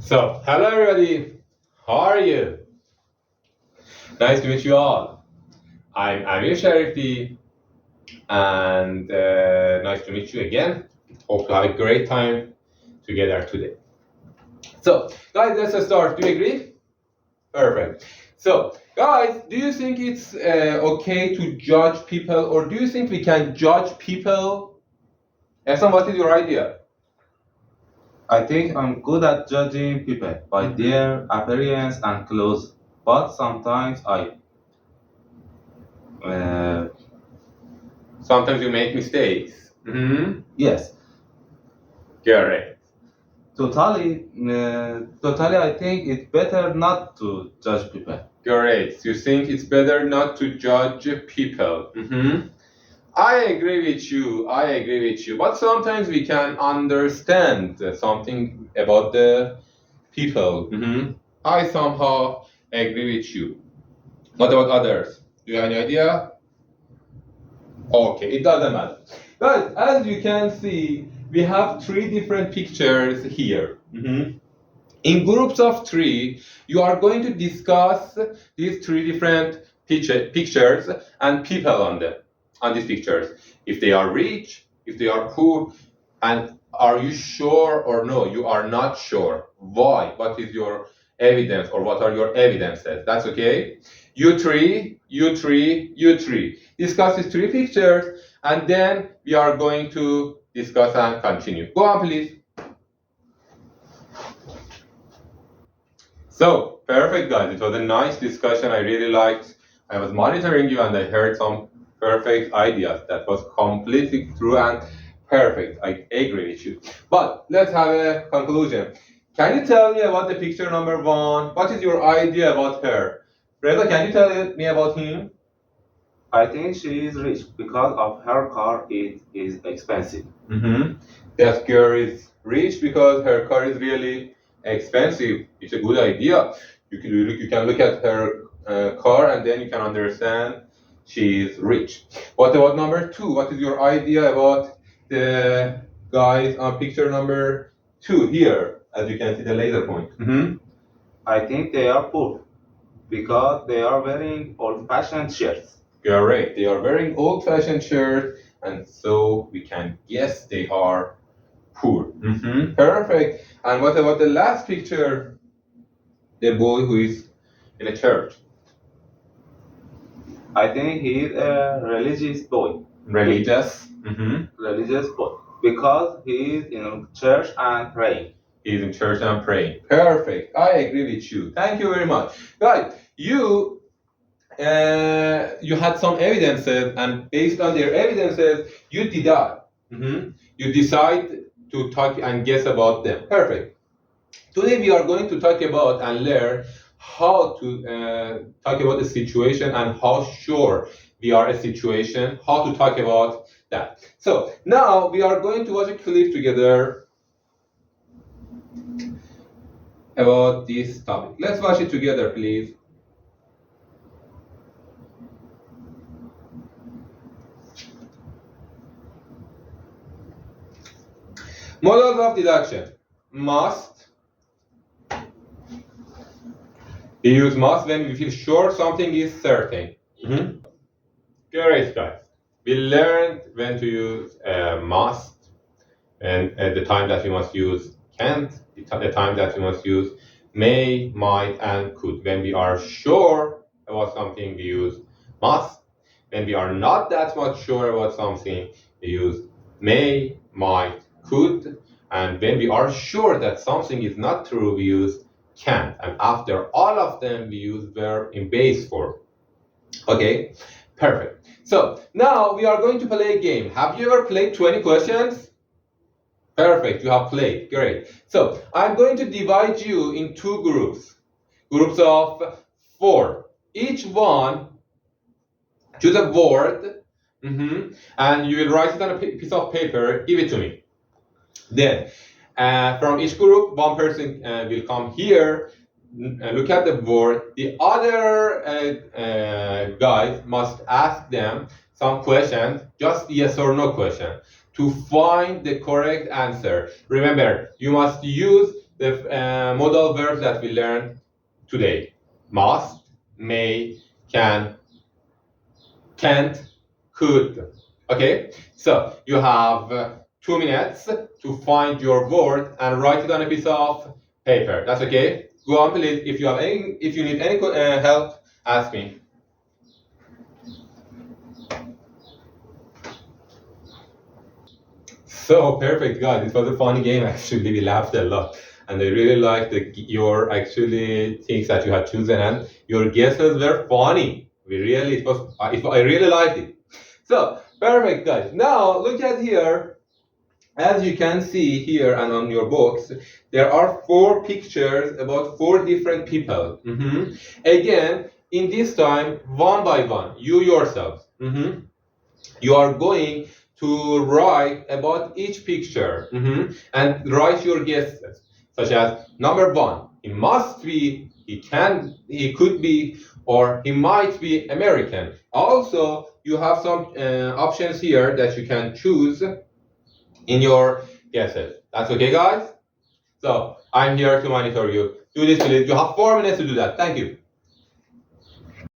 So, hello everybody. How are you? Nice to meet you all. I'm Amir Sharifi, and nice to meet you again. Hope to have a great time together today. So, guys, let's start. Do you agree? Perfect. So, guys, do you think it's okay to judge people, or do you think we can judge people? Ehsan, what is your idea? I think I'm good at judging people by their appearance and clothes, but sometimes uh, Sometimes you make mistakes. yes, Correct. totally, I think it's better not to judge people. Great. You think it's better not to judge people. I agree with you. I agree with you. But sometimes we can understand something about the people. I somehow agree with you. What about others? Do you have any idea? Okay, it doesn't matter. Guys, as you can see, we have three different pictures here. In groups of three, you are going to discuss these three different pictures and people on them, on these pictures. If they are rich, if they are poor, and are you sure or no, you are not sure. Why? What is your evidence, or what are your evidences? That's okay. You three, you three, you three. Discuss these three pictures, and then we are going to discuss and continue. Go on, please. So, perfect, guys. It was a nice discussion. I really liked. I was monitoring you and I heard some perfect ideas. That was completely true and perfect. I agree with you. But let's have a conclusion. Can you tell me about the picture number one? What is your idea about her? Reza, can you tell me about him? I think she is rich because of her car. It is expensive. That girl is rich because her car is really expensive. It's a good idea. You can look at her car and then you can understand she is rich. What about number two? What is your idea about the guys on picture number two here? As you can see the laser point. I think they are poor because they are wearing old-fashioned shirts. Correct. They are wearing old-fashioned shirts, and so we can guess they are poor. Perfect. And what about the last picture? The boy who is in a church. I think he is a religious boy. Religious. Religious boy because he is in church and praying. He is in church and praying. Perfect. I agree with you. Thank you very much. Right. You had some evidences, and based on their evidences, you deduct. You decide to talk and guess about them. Perfect. Today we are going to talk about and learn how to talk about a situation and how sure we are a situation, how to talk about that. So now we are going to watch a clip together about this topic. Let's watch it together, please. Models of deduction. Must. We use must when we feel sure something is certain. Great, guys. We learned when to use must, and at the time that we must use can't, the time that we must use may, might, and could. When we are sure about something, we use must. When we are not that much sure about something, we use may, might, could. And when we are sure that something is not true, we use can't. And after all of them, we use verb in base form. Okay, perfect. So now we are going to play a game. Have you ever played 20 questions? Perfect, you have played. Great. So I'm going to divide you in two groups. Groups of 4. Each one choose a word, and you will write it on a piece of paper, give it to me. Then, from each group, one person will come here, look at the word. The other guys must ask them some questions, just yes or no question, to find the correct answer. Remember, you must use the modal verbs that we learned today. Must, may, can, can't, could. Okay, so you have 2 minutes to find your word and write it on a piece of paper. That's okay. Go on, please. If you need any help, ask me. So perfect, guys. It was a funny game. Actually, we laughed a lot, and I really liked your actually things that you had chosen, and your guesses were funny. I really liked it. So perfect, guys. Now look at here. As you can see here and on your box, there are 4 pictures about 4 different people. Again, in this time, one by one, you yourselves, you are going to write about each picture and write your guesses, such as number 1, he must be, he could be, or he might be American. Also, you have some options here that you can choose in your guesses. That's okay, guys? So I'm here to monitor you. Do this, please. You have 4 minutes to do that. Thank you.